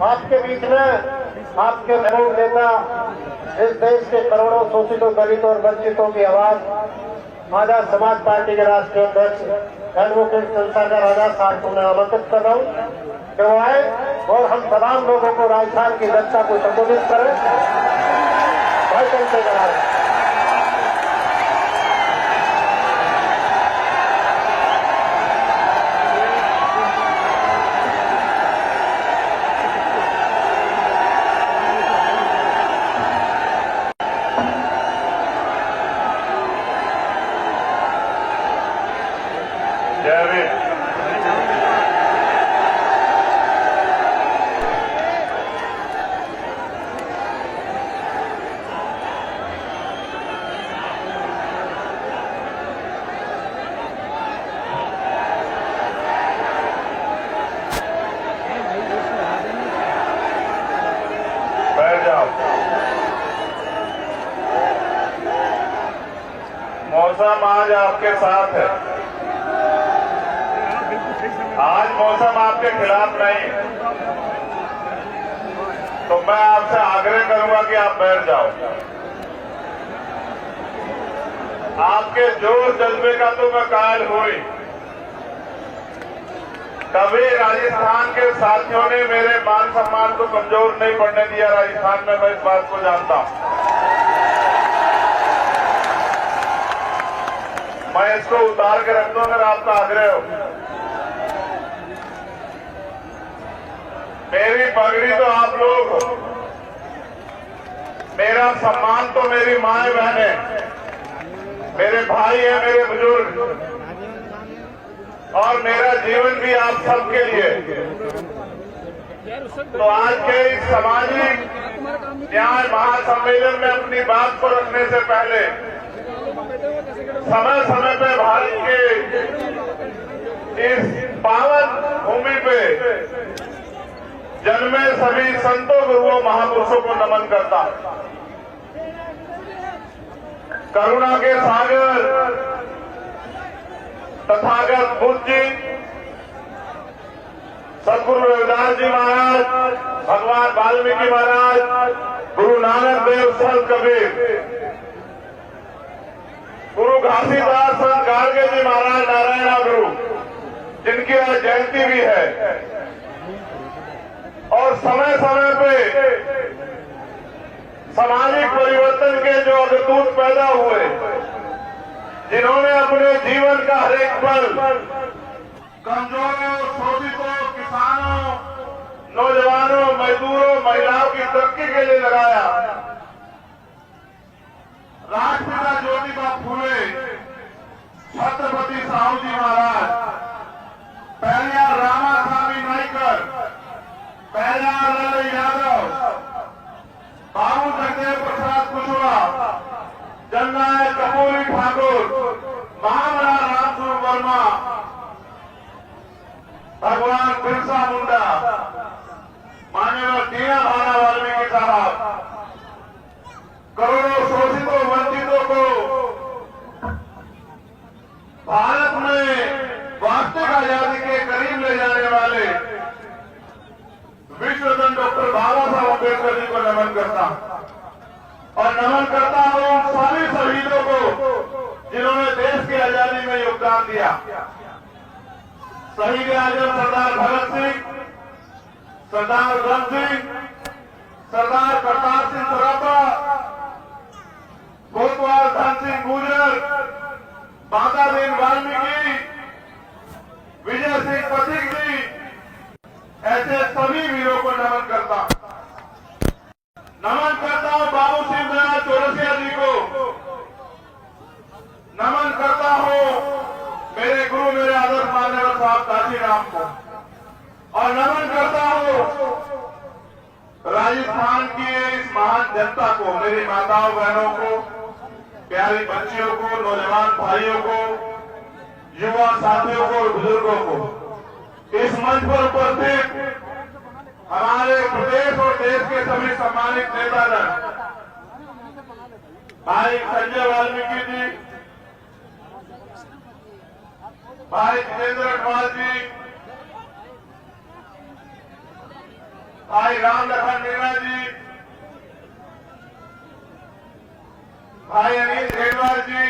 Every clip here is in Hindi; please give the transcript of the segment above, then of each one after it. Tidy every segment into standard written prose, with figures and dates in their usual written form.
आपके बीच में आपके महबूब नेता, इस देश के करोड़ों शोषितों, दलितों और वंचितों की आवाज आजाद समाज पार्टी के राष्ट्रीय अध्यक्ष एडवोकेट चंद्रशेखर आजाद साहब को मैं आमंत्रित कर रहा हूँ कि वो आए और हम तमाम लोगों को, राजस्थान की जनता को संबोधित करें। भाई चंद्रशेखर आजाद। मौसम आज आपके साथ है। आज मौसम आपके खिलाफ नहीं, तो मैं आपसे आग्रह करूंगा कि आप बैठ जाओ। आपके जोर जज्बे का तो मैं कायल हुई। कभी राजस्थान के साथियों ने मेरे मान सम्मान को कमजोर नहीं पड़ने दिया राजस्थान में, मैं इस बात को जानता हूं। मैं इसको उतार के रख दूं अगर आपका आग्रह हो। मेरी पगड़ी तो आप लोग हो, मेरा सम्मान तो मेरी माए बहने, मेरे भाई हैं, मेरे बुजुर्ग, और मेरा जीवन भी आप सबके लिए। तो आज के इस सामाजिक न्याय महासम्मेलन में अपनी बात को रखने से पहले समय समय पे भारत के इस पावन भूमि पे जन्मे सभी संतों, गुरुओं, महापुरुषों को नमन करता। करुणा के सागर तथागत बुद्ध जी, सदगुरु रविदास जी महाराज, भगवान वाल्मीकि महाराज, गुरु नानक देव, संत कबीर, गुरु घासीदास, संत गाडगे जी महाराज, नारायण गुरु, जिनकी आज जयंती भी है। और समय समय पे सामाजिक परिवर्तन के जो अग्रदूत पैदा हुए, जिन्होंने अपने जीवन का हर एक पल कमजोरों, शोषितों, किसानों, नौजवानों, मजदूरों, महिलाओं की तरक्की के लिए लगाया। राष्ट्रपिता ज्योतिबा फूले, छत्रपति साहू जी महाराज, पेरियार रामास्वामी नाइकर, पेरियार लाल यादव, बाबू जगदेव प्रसाद कुशवाहा, जननायक कपूरी ठाकुर, महामना रामस्वरूप वर्मा, भगवान बिरसा मुंडा, माननीय दीना भाना वाल्मीकि साहब, करोड़ों शोषितों, वंचितों को भारत में वास्तविक आजादी के करीब ले जाने वाले विश्वरत्न डॉक्टर बाबा साहब अम्बेडकर जी को नमन करता और नमन करता हूं उन सभी शहीदों को जिन्होंने देश की आजादी में योगदान दिया। शहीद आजम सरदार भगत सिंह, सरदार उधम सिंह, सरदार करतार सिंह सराफा, कोतवाल धन सिंह गुर्जर, माता दीन वाल्मीकि, विजय सिंह पथिक जी, ऐसे सभी वीरों को नमन करता हूं। बाबू सिंह दयाल चौरसिया जी को नमन करता हूं, मेरे गुरु, मेरे आदर्श मान्यवर साहब काशीराम को, और नमन करता हूं राजस्थान की इस महान जनता को, मेरी माताओं बहनों को, प्यारी बच्चियों को, नौजवान भाइयों को, युवा साथियों को और बुजुर्गों को। इस मंच पर उपस्थित हमारे प्रदेश और देश के सभी सम्मानित नेतागण, भाई संजय वाल्मीकि जी, भाई जितेंद्र अग्रवाल जी, भाई राम लखन मीणा जी, भाई अनिल घेरवाल जी,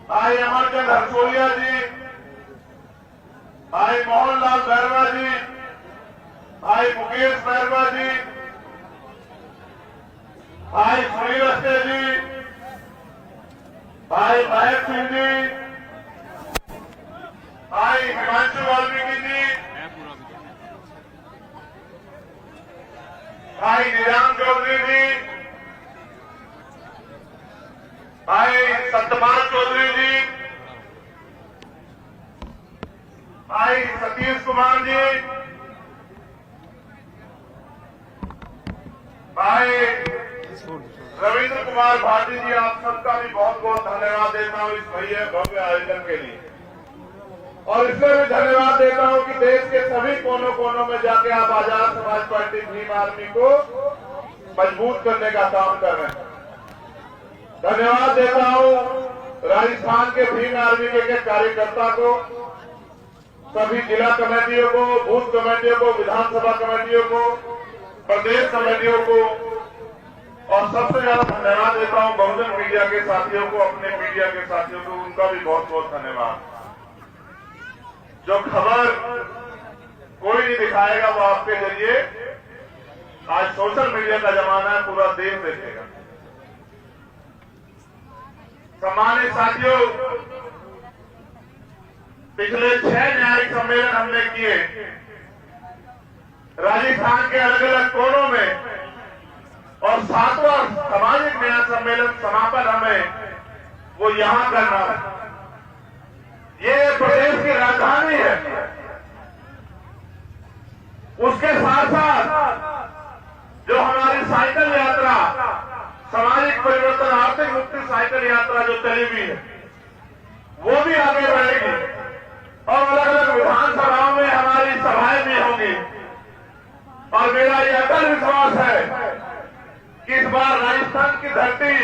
भाई अमरचंद हरसोलिया जी, भाई मोहनलाल बैरवा जी, भाई मुकेश बैरवा जी, भाई सुनील अस्ते जी, भाई महक सिंह जी, भाई हिमांशु वाल्मीकि जी, भाई निजाम चौधरी जी, भाई सत्यपाल चौधरी जी, भाई सतीश कुमार जी, भाई रविंद्र कुमार भारती जी, आप सबका भी बहुत बहुत धन्यवाद देता हूं इस भव्य आयोजन के लिए। और इसमें भी धन्यवाद देता हूं कि देश के सभी कोनों कोनों में जाके आप आजाद समाज पार्टी भीम आर्मी को मजबूत करने का काम कर रहे हैं। धन्यवाद देता हूं राजस्थान के भीम आर्मी के कार्यकर्ता को, सभी जिला कमेटियों को, बूथ कमेटियों को, विधानसभा कमेटियों को, प्रदेश कमेटियों को, और सबसे ज्यादा धन्यवाद देता हूं बहुजन मीडिया के साथियों को, अपने मीडिया के साथियों को, उनका भी बहुत बहुत धन्यवाद। जो खबर कोई नहीं दिखाएगा वो आपके जरिए, आज सोशल मीडिया का जमाना है, पूरा देश देखेगा। सम्मानित साथियों, पिछले 6 न्यायिक सम्मेलन हमने किए राजस्थान के अलग अलग कोनों में, और 7वां सामाजिक न्याय सम्मेलन समापन हमें वो यहां करना है। ये प्रदेश की राजधानी है। उसके साथ साथ जो हमारी साइकिल यात्रा, सामाजिक परिवर्तन आर्थिक मुक्ति साइकिल यात्रा जो चली हुई है, वो भी आगे बढ़ेगी और अलग अलग विधानसभाओं में हमारी सभाएं भी होंगी। और मेरा ये अटल विश्वास है कि इस बार राजस्थान की धरती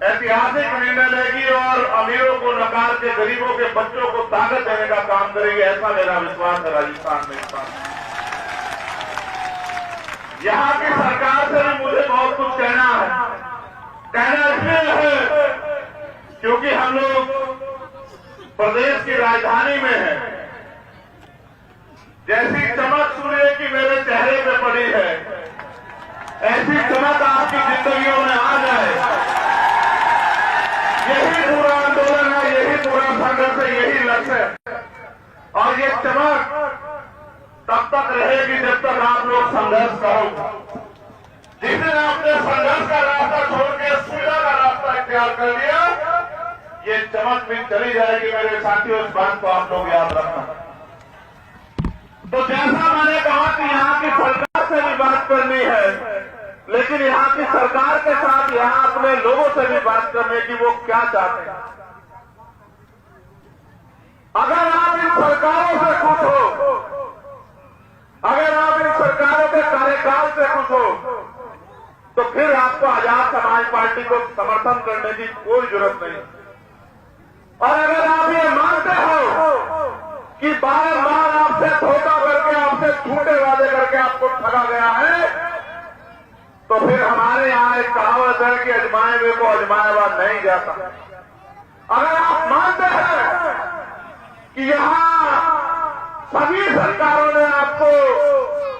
ऐतिहासिक निर्णय लेगी और अमीरों को नकार के गरीबों के बच्चों को ताकत देने का काम करेगी। ऐसा मेरा विश्वास है राजस्थान में इस बार। यहाँ की सरकार से भी मुझे बहुत कुछ कहना है। कहना इसलिए है क्योंकि हम लोग प्रदेश की राजधानी में हैं। जैसी चमक सूर्य की मेरे चेहरे पे पड़ी है, ऐसी चमक आपकी जिंदगियों में आ जाए। यही पूरा आंदोलन है, यही पूरा संघर्ष है, यही लक्ष्य है। और ये चमक तब तक रहेगी जब तक आप लोग संघर्ष करो। जिस दिन आपने संघर्ष का रास्ता छोड़ के सुविधा का रास्ता इख्तियार कर लिया, ये चमक भी चली जाएगी मेरे साथियों। इस बात को आप लोग याद रखना। तो जैसा मैंने कहा कि यहाँ की सरकार से भी बात करनी है, लेकिन यहाँ की सरकार के साथ यहाँ अपने लोगों से भी बात करने की वो क्या चाहते हैं। अगर आप इन सरकारों से खुश हो, अगर आप इन सरकारों के कार्यकाल से खुश हो, तो फिर आपको आजाद समाज पार्टी को समर्थन करने की कोई जरूरत नहीं। और अगर आप ये मानते हो कि बार-बार आपसे धोखा करके, आपसे झूठे वादे करके आपको ठगा गया है, तो फिर हमारे यहाँ एक कहावत है कि अजमाए हुए को अजमाया हुआ नहीं जाता। अगर आप मानते हैं कि यहाँ सभी सरकारों ने आपको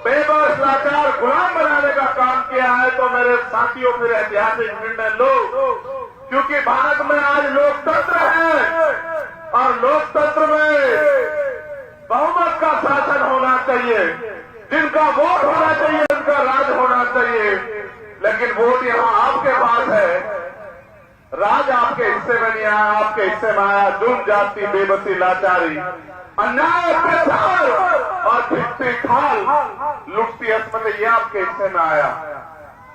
बेबस, लाचार, गुलाम बनाने का काम किया है, तो मेरे साथियों फिर ऐतिहासिक निर्णय लो। क्योंकि भारत में आज लोकतंत्र है और लोकतंत्र में बहुमत का शासन होना चाहिए। जिनका वोट होना चाहिए, उनका राज होना चाहिए। लेकिन वोट यहाँ आपके पास है, राज आपके हिस्से में नहीं आया। आपके हिस्से में आया जुर्म, जाति, बेबसी, लाचारी, अन्याय, अत्याचार और भिक्षी खाल, लुटती अस्मत, ये आपके हिस्से में आया।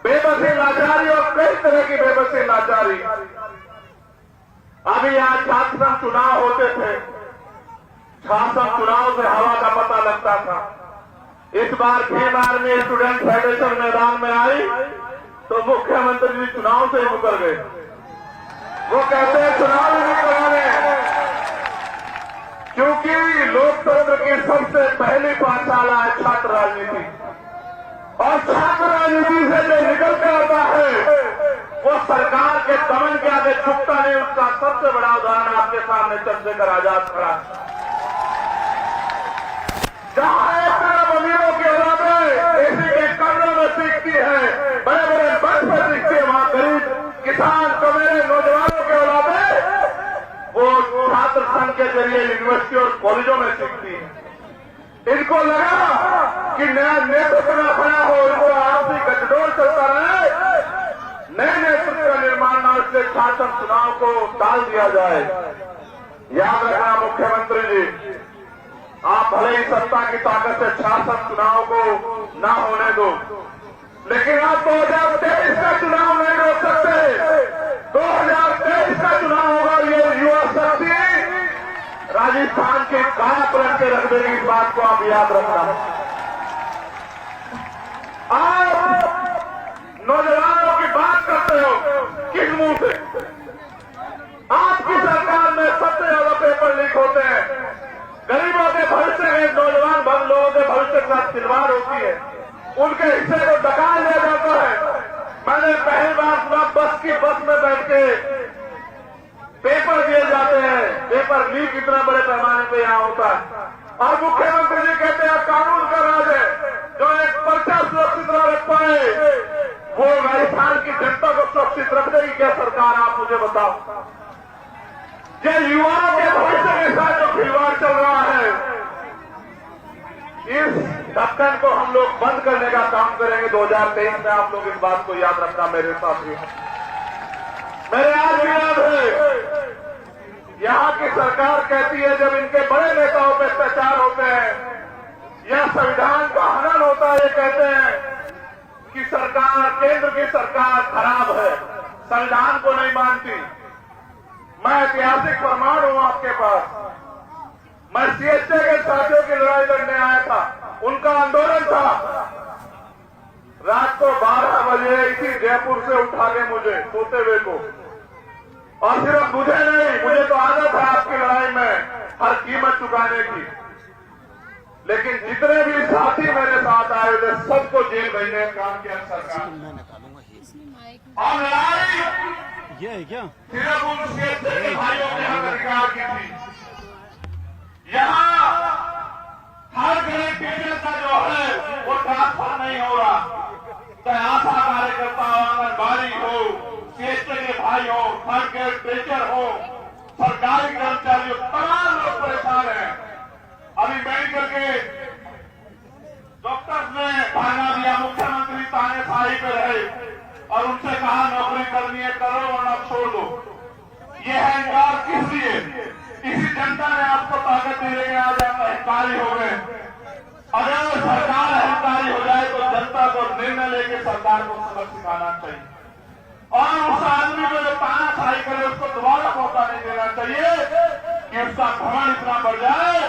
बेबसी, लाचारी और कई तरह की बेबसी, लाचारी। अभी आज छात्र संघ चुनाव होते थे, छात्र संघ चुनाव से हवा का पता लगता था। इस बार भीम आर्मी स्टूडेंट फेडरेशन मैदान में आई तो मुख्यमंत्री जी चुनाव से ही मुकर गए। वो कहते हैं चुनाव ही नहीं कराने, क्योंकि लोकतंत्र की सबसे पहली पाठशाला है छात्र राजनीति, और छात्र राजनीति से जो निकल कर आता है वो सरकार के दमन के आगे झुकता नहीं। उसका सबसे बड़ा उदाहरण आपके सामने चंद्रशेखर आजाद खड़ा है, जहां एक तरफ अमीरों की औलादें एसी के कमरों में सीखती है, बड़े बड़े बस पर सीखती है, वहां गरीब किसान कमेरे नौजवानों के औलादें वो छात्र संघ के जरिए यूनिवर्सिटी और कॉलेजों में सीखती है। इनको लगा कि नया नेतृत्व न बना हो, इनको आपसी गठजोड़ चलता रहे, नए नेतृत्व का निर्माण न, इसलिए शासन चुनाव को टाल दिया जाए। याद रखना मुख्यमंत्री जी, आप भले ही सत्ता की ताकत से शासन चुनाव को न होने दो, लेकिन आप 2023 का चुनाव नहीं रोक सकते। 2023 का चुनाव होगा, ये युवा शक्ति राजस्थान के काया पलट के रख देगी, इस बात को आप याद रखना। आप नौजवानों की बात करते हो किस मुंह से? आपकी सरकार में सबसे ज्यादा पेपर लीक होते हैं, गरीबों के भविष्य के, नौजवान लोगों के भविष्य के साथ खिलवाड़ होती है, उनके हिस्से को डकाल लिया जाता है। मैंने पहली बार सुना बस में बैठ के पेपर दिए जाते हैं, पेपर लीक इतना बड़े पैमाने पे यहां होता है, और मुख्यमंत्री जी कहते हैं कानून का राज है, जो एक पर्चा सुरक्षित न रख पाए वो राजस्थान की जनता को सुरक्षित रख देगी क्या सरकार? आप मुझे बताओ। ये युवाओं के भविष्य के साथ जो खिलवाड़ चल रहा है, इस ढक्कन को हम लोग बंद करने का काम करेंगे 2023 में। आप लोग इस बात को याद रखना मेरे साथियों। मेरे आज भी याद है, यहां की सरकार कहती है जब इनके बड़े नेताओं पे अत्याचार होते हैं या संविधान का हनन होता है, ये कहते हैं कि सरकार, केंद्र की सरकार खराब है, संविधान को नहीं मानती। मैं ऐतिहासिक प्रमाण हूं आपके पास। मैं सीएसए के साथियों की लड़ाई लड़ने आया था, उनका आंदोलन था, रात को 12 बजे इसी जयपुर से उठा के मुझे सोते हुए को, और सिर्फ मुझे नहीं, मुझे तो आदत है आपकी लड़ाई में हर कीमत चुकाने की, लेकिन जितने भी साथी मेरे साथ आए थे सबको जेल भेजने का काम किया सरकार। और लड़ाई ये है क्या? सिर्फ उन सीएसए के भाइयों के हक अधिकार की थी। यहाँ हर गरीब टीचर का जो है वो ट्रांसफर नहीं हो रहा, चाहे आशा कार्यकर्ता हो, आंगनबाड़ी हो, सीएसए के भाई हो, थर्ड ग्रेड टीचर हो, सरकारी कर्मचारी हो, तमाम लोग परेशान हैं। अभी मेडिकल के डॉक्टर्स ने धरना दिया, मुख्यमंत्री तानेशाही पे रहे और उनसे कहा नौकरी करनी है करो वरना छोड़ दो। ये है इंकार किस लिए? इसी जनता ने आपको ताकत दी है, आज आप अहंकारी हो गए। अगर सरकार अहंकारी हो जाए तो जनता को निर्णय लेकर सरकार को सबक सिखाना चाहिए, और उस आदमी को जो तानाशाही करे उसको दोबारा मौका नहीं देना चाहिए कि उसका घमंड इतना बढ़ जाए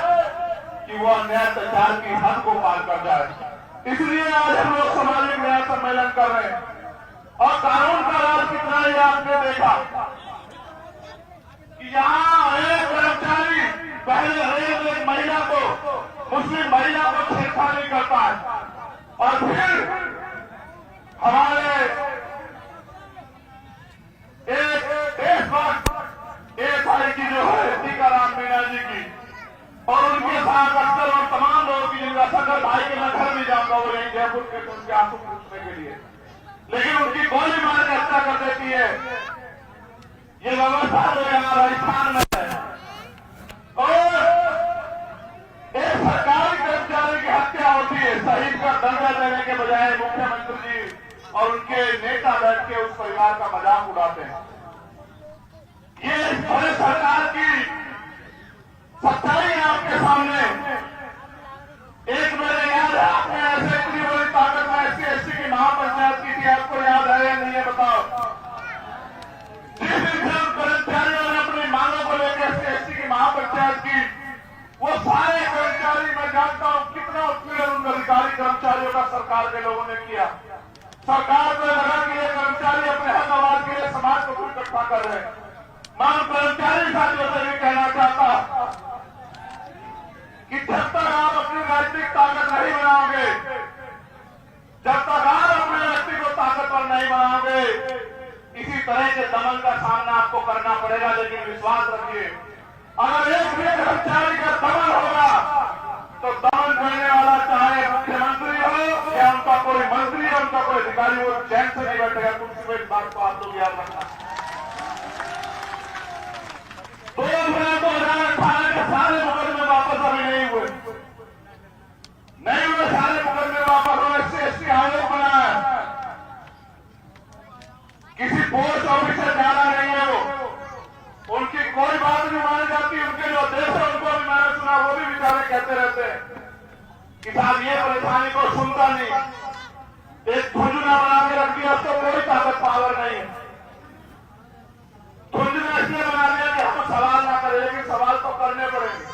कि वो अन्याय अत्याचार की हद को पार कर जाए। इसलिए आज हम लोग सामाजिक न्याय सम्मेलन कर रहे हैं, और कानून का राज कितना ही आपने देखा कि यहाँ एक कर्मचारी पहले रेल में महिला को, मुस्लिम महिला को छेड़छाड़ी करता है, और फिर हमारे एक देशभक्त एएसआई की जो है टीकाराम मीणा जी की, और उनके साथ अक्सर और तमाम लोगों की, जिनका शंकर भाई के मैं घर भी जाऊंगा वो यही जयपुर के, उनके आंसू पूछने के लिए, लेकिन उनकी गोली मार के हत्या कर देती है। ये व्यवस्था जो यहाँ राजस्थान में है, और एक सरकारी कर्मचारी की हत्या होती है, शहीद का दर्जा देने के बजाय मुख्यमंत्री जी और उनके नेता बैठ के उस परिवार का मजाक उड़ाते हैं। ये बड़े सरकार की सच्चाई है आपके सामने। एक मेरे याद है, आपने ऐसे इतनी बड़ी ताकत में SC/ST की महापंचायत की थी, आपको याद है या नहीं है बताओ? जिस दिन कर्मचारियों ने अपनी मांगों को लेकर SC/ST की महापंचायत की, वो सारे कर्मचारी, मैं जानता हूं कितना उत्पीड़न उन अधिकारी कर्मचारियों का सरकार के लोगों ने किया। सरकार को लगा कि ये कर्मचारी अपने हक आवाज के लिए समाज को इकट्ठा कर रहे हैं। मैं उन कर्मचारी साथियों से भी कहना चाहता तरह के दमन का सामना आपको करना पड़ेगा, लेकिन विश्वास रखिए अगर एक भी कर्मचारी का दमन होगा तो दमन करने वाला चाहे मुख्यमंत्री हो या उनका कोई मंत्री या उनका कोई अधिकारी, वो चैन से नहीं बैठेगा। कुछ पे इस बात को आप लोग याद रखना। 2018 के सारे मुकदमे वापस अभी नहीं हुए, सारे मुकदमे वापस हुए। SC आयोग बना है, किसी पोस्ट ऑफिसर जाना नहीं है, वो उनकी कोई बात नहीं मानी जाती। उनके जो देश है उनको भी मैंने सुना, वो भी बेचारे कहते रहते हैं कि साहब ये परेशानी को सुनता नहीं, एक झुंझुना बना के रख दिया, उसको कोई ताकत पावर नहीं है। झुंझुना इसलिए बना दिया कि हम सवाल ना करें, लेकिन सवाल तो करने पड़ेंगे।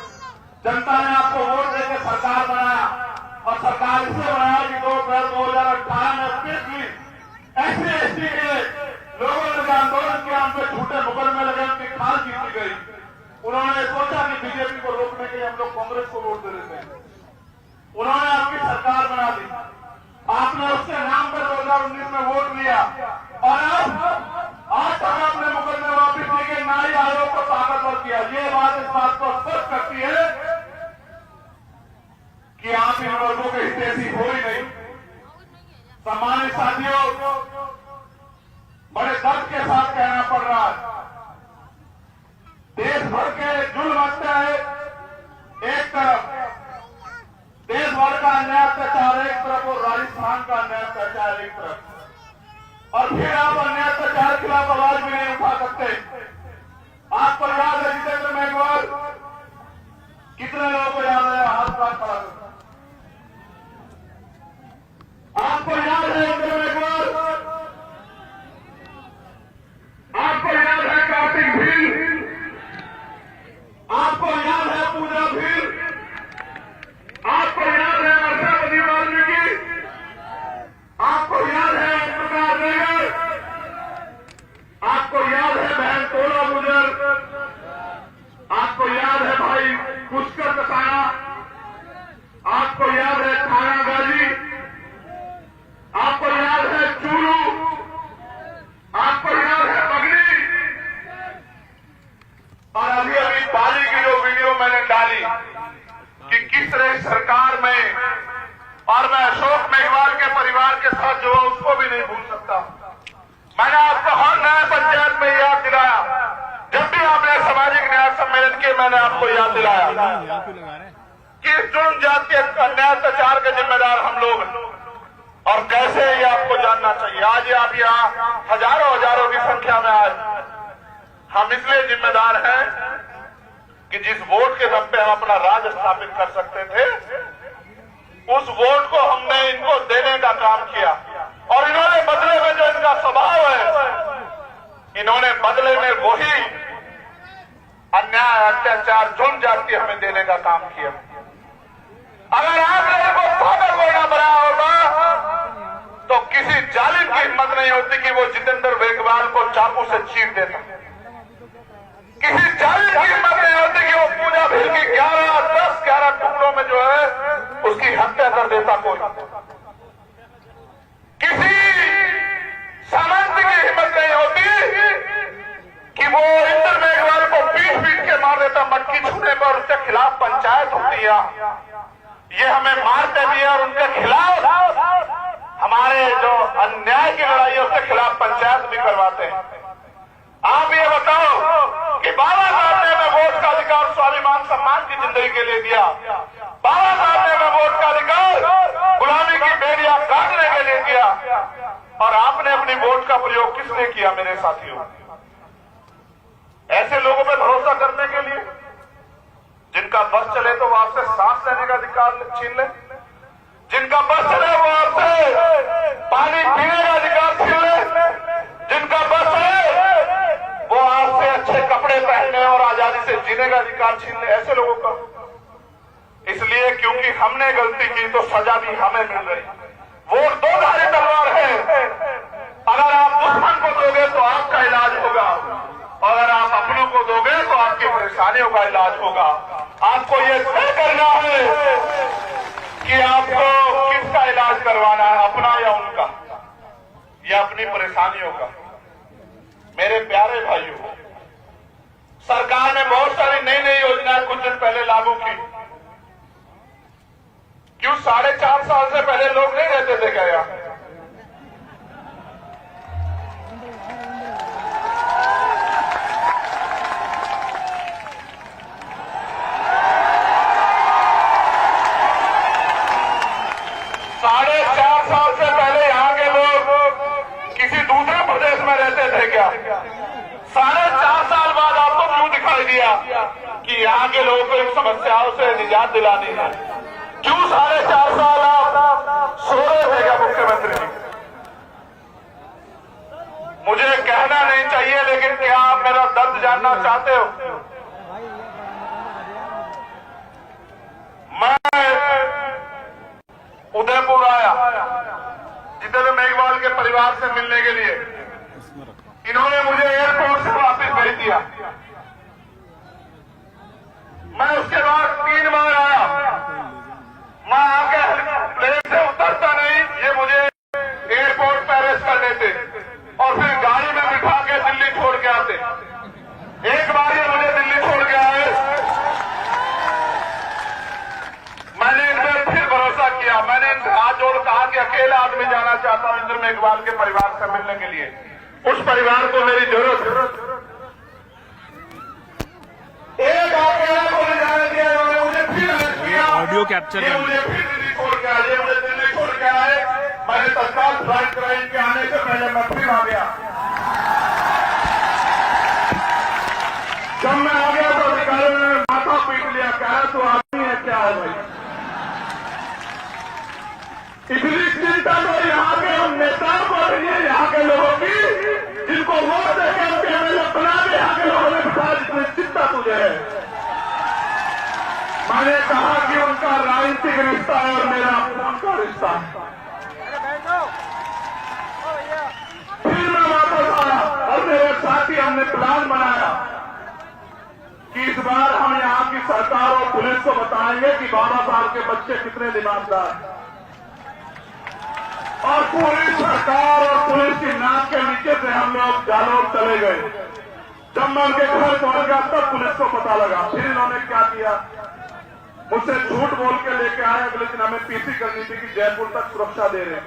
जनता ने आपको वोट देकर सरकार बनाया, और सरकार इसलिए बनाया कि 2 अप्रैल 2018 में स्पेशली SC के लोगों ने आंदोलन किया, उन पर झूठे मुकदमे लगे, उनकी खाल जीती गई। उन्होंने सोचा कि बीजेपी को रोकने के लिए हम लोग कांग्रेस को वोट दे देते हैं। उन्होंने आपकी सरकार बना दी, आपने उसके नाम पर 2019 में वोट लिया, और आज तक आपने मुकदमे वापिस लेके न्याय आयोग को ताकतवर किया। ये बात इस बात को स्पष्ट करती है कि आप इन लोगों के हितैषी हो ही नहीं। सम्मानित साथियों, बड़े दर्द के साथ कहना पड़ रहा है, देश भर के जुल्म हत्या एक तरफ, देश भर का अन्याय अत्याचार एक तरफ, और राजस्थान का अन्याय अत्याचार एक तरफ, और फिर आप अन्याय अत्याचार के खिलाफ आवाज भी नहीं उठा सकते। आपको याद है जितेंद्र मेघवाल, कितने लोगों को याद है? हाथ बात खड़ा करो। आपको याद है जितेंद्र मेघवाल, आपको याद है कार्तिक भील, आपको याद है पूजा भील, आपको याद है वर्षावती वाल्मीकि, आपको याद है प्रकाश नगर, आपको याद है बहन तोला गुजर, आपको याद है भाई पुष्कर कसाना, आपको याद है थाना गाजी, आपको याद है चूरू, आपको याद है बगली, और अभी अभी पाली की जो वीडियो मैंने डाली कि किस तरह सरकार में, और मैं अशोक मेघवाल के परिवार के साथ जो है उसको भी नहीं भूल सकता। मैंने आपको हर नया पंचायत में याद दिलाया, जब भी आपने सामाजिक न्याय सम्मेलन किए मैंने आपको याद दिलाया कि जुर्म जात के अन्याय अत्याचार के जिम्मेदार हम लोग, और कैसे ये आपको जानना चाहिए। आज आप यहाँ हजारों की संख्या में आए, हम इसलिए जिम्मेदार हैं कि जिस वोट के दम पे हम अपना राज स्थापित कर सकते थे, उस वोट को हमने इनको देने का काम किया, और इन्होंने बदले में जो इनका स्वभाव है, इन्होंने बदले में वही अन्याय अत्याचार जुल्म जाति हमें देने का काम किया। अगर आपने इनको पागल बोलना बनाया होगा तो किसी जालिम की हिम्मत नहीं होती कि वो जितेंद्र मेघवाल को चाकू से चीर देता, किसी जालिम की हिम्मत नहीं होती कि वो पूजा भील की 10-11 टुकड़ों में जो है उसकी हत्या कर देता। कोई किसी सामंत की हिम्मत नहीं होती कि वो इंद्र मेघवाल को पीट के मार देता। मटकी छूने पर उसके खिलाफ पंचायत होती है, ये हमें मारते भी है, और उनके खिलाफ हमारे जो अन्याय की लड़ाई है उसके खिलाफ पंचायत भी करवाते हैं। आप ये बताओ कि बाबा साहब ने हमें वोट का अधिकार स्वाभिमान सम्मान की जिंदगी के लिए दिया, बाबा साहब ने हमें वोट का अधिकार गुलामी की बेड़ियां काटने के लिए दिया, और आपने अपनी वोट का प्रयोग किसने किया मेरे साथियों? ऐसे लोगों पे भरोसा करने के लिए जिनका बस चले तो वो आपसे सांस लेने का अधिकार छीन ले, जिनका बस चले वो आपसे पानी पीने का अधिकार छीन ले, जिनका बस चले वो आपसे अच्छे कपड़े पहनने और आजादी से जीने का अधिकार छीन ले। ऐसे लोगों का इसलिए क्योंकि हमने गलती की तो सजा भी हमें मिल रही। वोट दो धारी तलवार है, अगर आप दुश्मन को दोगे तो आपका इलाज होगा, और अगर आप अपनों को दोगे तो आपकी परेशानियों का इलाज होगा। आपको ये तय करना है कि आपको किसका इलाज करवाना है, अपना या उनका, या अपनी परेशानियों का। मेरे प्यारे भाइयों, सरकार ने बहुत सारी नई नई योजनाएं कुछ दिन पहले लागू की। क्यों 4.5 साल से पहले लोग नहीं रहते थे क्या यहाँ? कि यहाँ के लोगों को इन समस्याओं से निजात दिलानी है। क्यों 4.5 साल आप सो रहे थे क्या मुख्यमंत्री जी? मुझे कहना नहीं चाहिए, लेकिन क्या आप मेरा दर्द जानना चाहते हो? मैं उदयपुर आया जितेंद्र मेघवाल के परिवार से मिलने के लिए। इन्होंने मुझे एयरपोर्ट से वापस भेज दिया। मैं उसके बाद 3 बार आया। मैं आके प्लेन से उतरता नहीं, ये मुझे एयरपोर्ट पे अरेस्ट कर लेते और फिर गाड़ी में बिठा के दिल्ली छोड़ के आते। एक बार ये मुझे दिल्ली छोड़ के आए, मैंने इन पर फिर भरोसा किया। मैंने इनसे हाथ जोड़ कहा कि अकेला आदमी जाना चाहता हूं इंद्र मेघवाल के परिवार से मिलने के लिए। उस परिवार को मेरी जरूरत। एक अकेला को ले जाने दिया, मुझे फिर अरेस्ट किया, ऑडियो कैप्चर कर मुझे फिर दिल्ली छोड़ के आए। मुझे दिल्ली छोड़ के आए, मैंने तत्काल फ्लाइट कराई। इनके आने से पहले मैं फिर आ गया। जब मैं आ गया तो अधिकारियों ने माथा पीट लिया, कहा तो आदमी है क्या है भाई? इतनी चिंता तो यहाँ के हम नेताओं को नहीं है, यहाँ के लोगों की, जिनको वोट देकर उनके एमएलए बना के यहाँ के लोगों ने बिठा, जितनी चिंता तुझे है। मैंने कहा कि उनका राजनीतिक रिश्ता है और मेरा उनका रिश्ता है। फिर मैं वापस आया और मेरे साथी हमने प्लान बनाया कि इस बार हम यहाँ की सरकार और पुलिस को बताएंगे कि बाबा साहब के बच्चे कितने दिमागदार हैं। और पूरी सरकार और पुलिस की नाक के नीचे से हम लोग जालौर चले गए। जब मैं उनके घर पहुंच गया तब पुलिस को पता लगा। फिर इन्होंने क्या किया, मुझसे झूठ बोल के लेके आए। अगले दिन हमें पीसी करनी थी कि जयपुर तक सुरक्षा दे रहे हैं,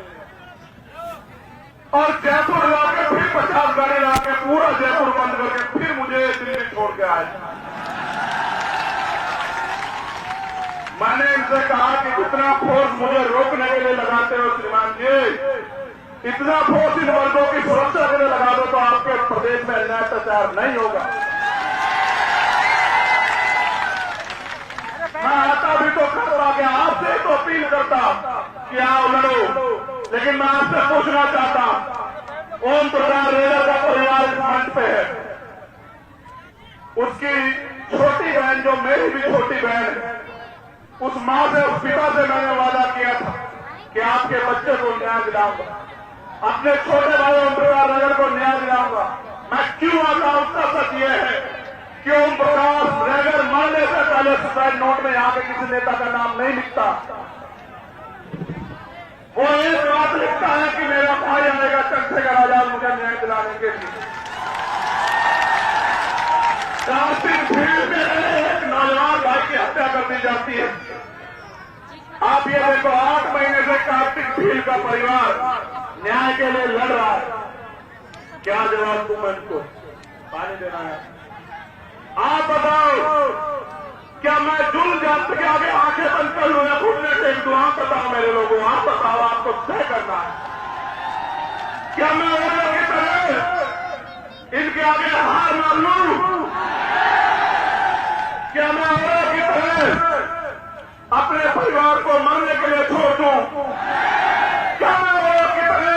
और जयपुर लाके फिर 50 गाड़ी लाके पूरा जयपुर बंद करके फिर मुझे दिल्ली छोड़ के आए। मैंने इनसे कहा कि जितना फोर्स मुझे रोकने के लिए लगाते हो श्रीमान जी, इतना फोर्स इन वर्गों की सुरक्षा के लिए लगा दो तो आपके प्रदेश में अन्याय अत्याचार नहीं होगा। मैं आता भी तो करता गया, आपसे तो अपील करता कि आओ लड़ो, लेकिन मैं आपसे पूछना चाहता, ओम प्रकाश रेडर का परिवार इस मंच पे है, उसकी छोटी बहन जो मेरी भी छोटी बहन है, उस मां से, उस पिता से मैंने वादा किया था कि आपके बच्चे को न्याय दिलाऊंगा, अपने छोटे भाई ओम प्रकाश रेडर को न्याय दिलाऊंगा। मैं क्यों आता हूं, उसका सच ये है कि ओम प्रकाश रेडर मरने से पहले सुसाइड नोट में यहाँ के किसी नेता का नाम नहीं लिखता। वो एक बात लिखता है कि मेरा भाई आएगा चंद्रशेखर आजाद मुझे न्याय दिलाने के लिए। कार्तिक भीड़ में एक नौजवान भाई की हत्या कर दी जाती है। आप ये देखो, 8 महीने से कार्तिक भीड़ का परिवार न्याय के लिए लड़ रहा है। क्या जवाब दूं इनको? पानी देना है। आप बताओ, क्या मैं जुल जात के आगे आंखें बंद कर लूं या घुटने टेक दूं? आप बताओ मेरे लोगों, आप बताओ, आपको तय करना है। क्या मैं औरों की तरह इनके आगे हार मान लूं? क्या मैं औरों की तरह अपने परिवार को मरने के लिए छोड़ दूं? क्या मैं औरों की तरह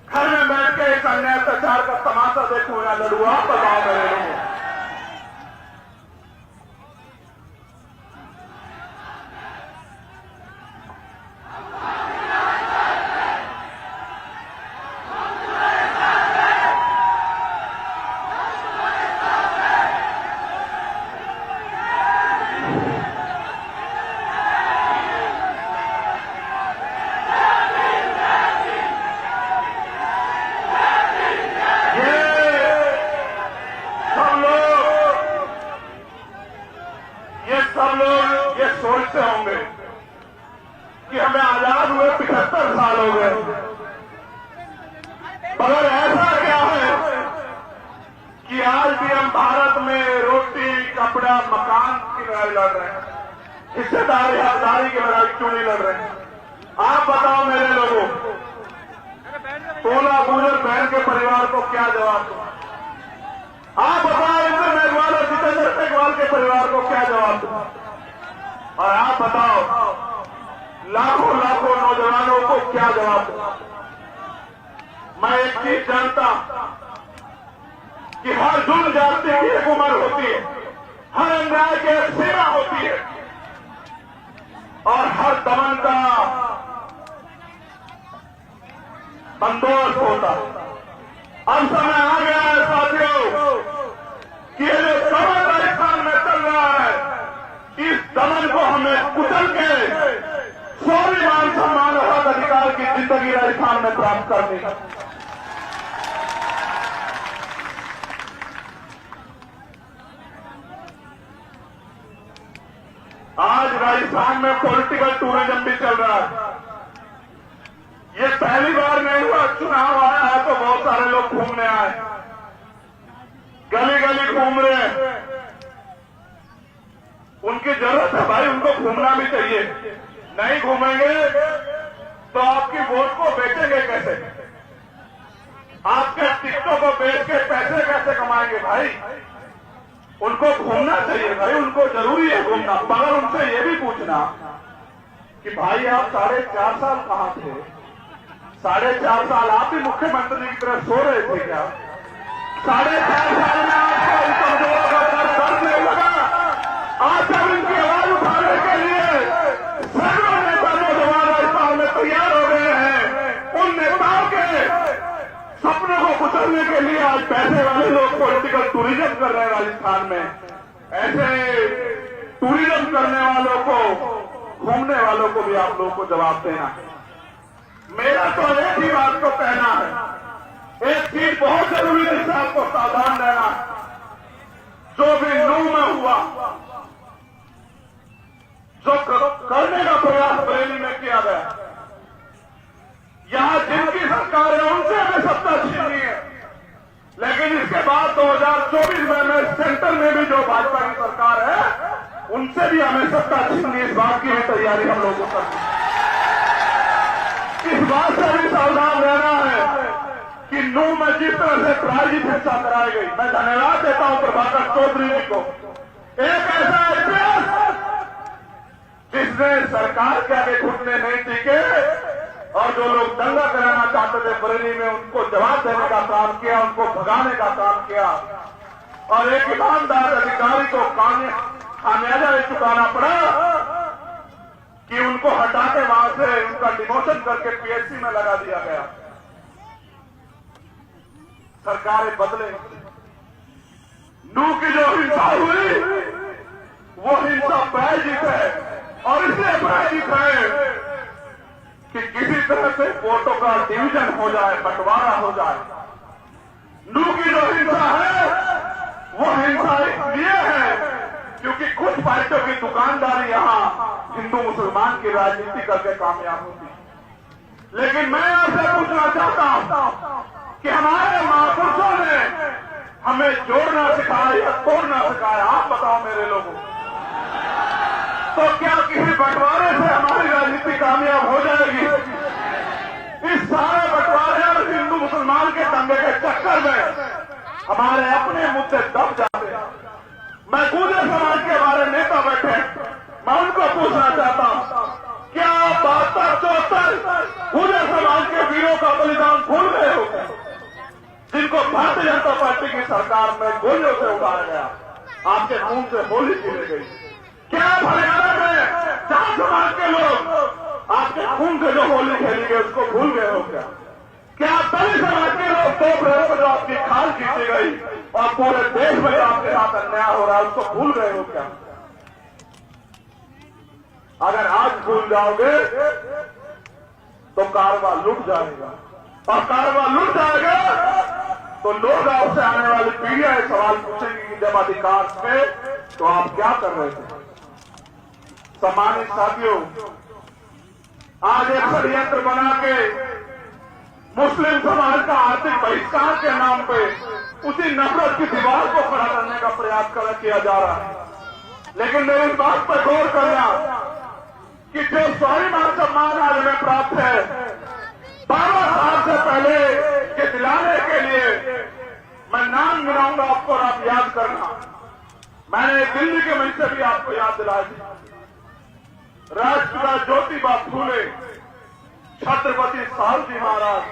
घर में बैठ के इस अन्याय अत्याचार का तमाशा देखूं या लड़ूं? आप बताओ मेरे लोगों। कि हमें आजाद हुए 75 साल हो गए, मगर ऐसा क्या है कि आज भी हम भारत में रोटी, कपड़ा, मकान की लड़ाई लड़ रहे हैं, हिस्सेदारी, हकदारी की लड़ाई क्यों नहीं लड़ रहे हैं? आप बताओ मेरे लोगों, तोला गुजर बहन के परिवार को क्या जवाब दो? आप बताओ इंद्र मेघवाल और जितेंद्र मेघवाल के परिवार को क्या जवाब दो? और आप बताओ लाखों लाखों नौजवानों को क्या जवाब दो? मैं एक चीज जानता कि हर जुल्म जाति की एक उम्र होती है, हर अन्याय की एक सीमा होती है और हर दमन का बंदोबस्त होता है। अब समय आ गया है साथियों कि ये जो दमन राजस्थान में चल रहा है, इस दमन को हमें कुचल के स्वाभिमान, सम्मान और अधिकार की जिंदगी राजस्थान में प्राप्त करनी है। आज राजस्थान में पॉलिटिकल टूरिज्म भी चल रहा है। ये पहली बार नहीं हुआ, चुनाव आया है तो बहुत सारे लोग घूमने आए, गली गली घूम रहे हैं। उनकी जरूरत है भाई, उनको घूमना भी चाहिए। नहीं घूमेंगे तो आपकी वोट को बेचेंगे कैसे? आपके टिकटों को बेच के पैसे कैसे कमाएंगे भाई? उनको घूमना चाहिए भाई, उनको जरूरी है घूमना। मगर उनसे ये भी पूछना कि भाई आप 4.5 साल कहां थे? 4.5 साल आप भी मुख्यमंत्री की तरह सो रहे थे क्या? 4.5 साल में आपको इन कमजोरों का दर्द नहीं लगा? आज जब इनकी आवाज उठाने के लिए सैकड़ों नेता नौजवान राजस्थान में तैयार हो गए हैं, उन नेताओं के सपनों को कुचलने के लिए आज पैसे वाले लोग पॉलिटिकल टूरिज्म कर रहे हैं राजस्थान में। ऐसे टूरिज्म करने वालों को, घूमने वालों को भी आप लोगों को जवाब देना है। मेरा तो एक ही बात को कहना है, एक चीज बहुत जरूरी है, इससे आपको सावधान रहना है। जो भी नूह में हुआ, जो करने का प्रयास बरेली में किया गया, यहां जिनकी सरकार है उनसे हमें सत्ता छीननी है। लेकिन इसके बाद 2024 में सेंटर में भी जो भाजपा की सरकार है, उनसे भी हमें सत्ता छीननी, इस बात की भी तैयारी हम लोगों को करनी है। इस बात से भी सावधान रहना है कि नूह में जिस तरह से प्रायोजित हिंसा कराई गई, मैं धन्यवाद देता हूं प्रभाकर चौधरी जी को। एक ऐसा इतिहास जिसने सरकार के आगे घुटने नहीं टिके और जो लोग दंगा कराना चाहते थे बरेली में, उनको जवाब देने का काम किया, उनको भगाने का काम किया और एक ईमानदार अधिकारी को खामियाजा चुकाना पड़ा कि उनको हटा के वहां से उनका डिमोशन करके पीएससी में लगा दिया गया। सरकारें बदले, नूह की जो हिंसा हुई वो हिंसा प्रायोजित है और इसलिए प्रायोजित है कि किसी तरह से वोटों का डिवीजन हो जाए, बंटवारा हो जाए। नूह की जो हिंसा है वो हिंसा इसलिए है क्योंकि कुछ पार्टियों की दुकानदारी यहां हिंदू मुसलमान की राजनीति करके कामयाब होती है। लेकिन मैं आपसे पूछना चाहता हूं कि हमारे महापुरुषों ने हमें जोड़ना सिखाया या तोड़ना सिखाया? आप बताओ मेरे लोगों। तो क्या किसी बंटवारे से हमारी राजनीति कामयाब हो जाएगी? इस सारे बंटवारे और हिंदू मुसलमान के दंगे के चक्कर में हमारे अपने मुद्दे दब जाते हैं। मैं गुर्जर समाज के हमारे नेता बैठे, मैं उनको पूछना चाहता हूं, क्या 72-74 गुर्जर समाज के वीरों का बलिदान भूल गए हो जिनको भारतीय जनता पार्टी की सरकार में गोलियों से उड़ाया गया, आपके मुंह से होली खेली गई? क्या हरियाणा में 4 समाज के लोग आपके खून से जो होली खेली गई उसको भूल गए हो क्या? क्या दलित समाज के लोग 2 अप्रैल को जो आपकी खाल खींची गई और पूरे देश में जो आपके साथ अन्याय हो रहा है उसको भूल गए हो क्या? अगर आज भूल जाओगे तो कारवा लुट जाएगा और कारवा लुट जाएगा तो लोग आपसे आने वाली पीढ़ियां ये सवाल पूछेंगी कि जब अधिकार थे तो आप क्या कर रहे थे? सम्मानित साथियों, आज एक षड्यंत्र बना के मुस्लिम समाज का आर्थिक बहिष्कार के नाम पे उसी नफरत की दीवार को खड़ा करने का प्रयास किया जा रहा है। लेकिन मेरी इस बात पर गौर करना कि जो स्वाभिमान सम्मान आज हमें प्राप्त है, 12 साल से पहले के दिलाने के लिए मैं नाम गिनाऊंगा आपको और आप याद करना। मैंने दिल्ली के मंच से भी आपको याद दिलाया था। राष्ट्रपिता ज्योतिबा फूले, छत्रपति साहूजी महाराज,